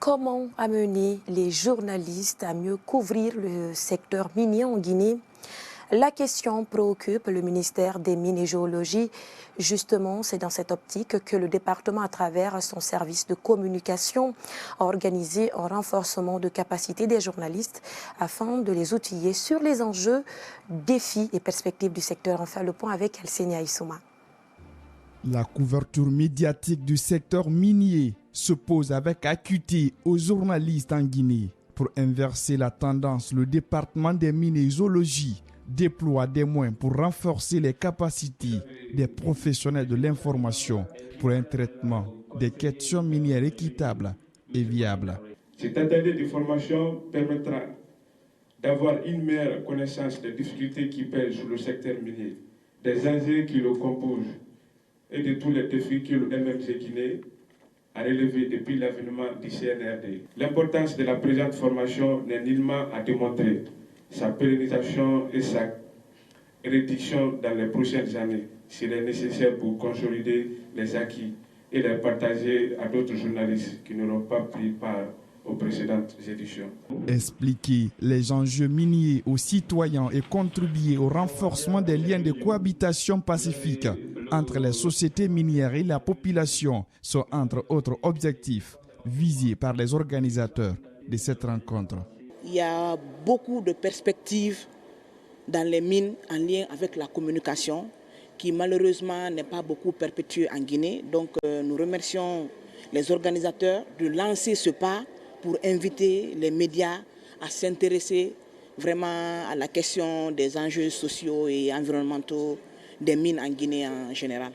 Comment amener les journalistes à mieux couvrir le secteur minier en Guinée? La question préoccupe le ministère des Mines et Géologie. Justement, c'est dans cette optique que le département, à travers son service de communication, a organisé un renforcement de capacité des journalistes afin de les outiller sur les enjeux, défis et perspectives du secteur. On fait le point avec Elsenia Issouma. La couverture médiatique du secteur minier se pose avec acuité aux journalistes en Guinée. Pour inverser la tendance, le département des Mines et Géologie déploie des moyens pour renforcer les capacités des professionnels de l'information pour un traitement des questions minières équitable et viable. Cet atelier de formation permettra d'avoir une meilleure connaissance des difficultés qui pèsent sur le secteur minier, des enjeux qui le composent et de tous les défis que le MMG Guinée a relevés depuis l'avènement du CNRD. L'importance de la présente formation n'est nullement à démontrer. Sa pérennisation et sa réduction dans les prochaines années seraient nécessaires pour consolider les acquis et les partager à d'autres journalistes qui n'auront pas pris part aux précédentes éditions. Expliquer les enjeux miniers aux citoyens et contribuer au renforcement des liens de cohabitation pacifique entre les sociétés minières et la population sont entre autres objectifs visés par les organisateurs de cette rencontre. Il y a beaucoup de perspectives dans les mines en lien avec la communication qui malheureusement n'est pas beaucoup perpétuée en Guinée. Donc nous remercions les organisateurs de lancer ce pas pour inviter les médias à s'intéresser vraiment à la question des enjeux sociaux et environnementaux des mines en Guinée en général.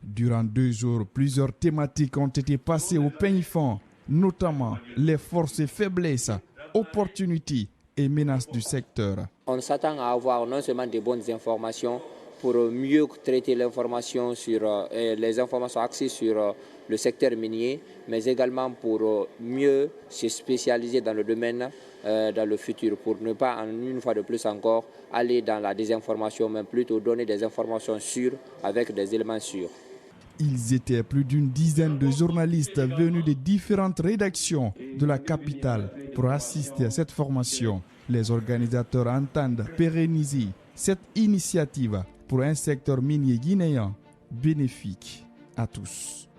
Durant 2 jours, plusieurs thématiques ont été passées au peigne fin, notamment les forces et faiblesses, opportunités et menaces du secteur. On s'attend à avoir non seulement de bonnes informations pour mieux traiter l'information sur les informations axées sur le secteur minier, mais également pour mieux se spécialiser dans le domaine dans le futur, pour ne pas, une fois de plus encore, aller dans la désinformation, mais plutôt donner des informations sûres avec des éléments sûrs. Ils étaient plus d'une dizaine de journalistes venus de différentes rédactions de la capitale pour assister à cette formation. Les organisateurs entendent pérenniser cette initiative pour un secteur minier guinéen bénéfique à tous.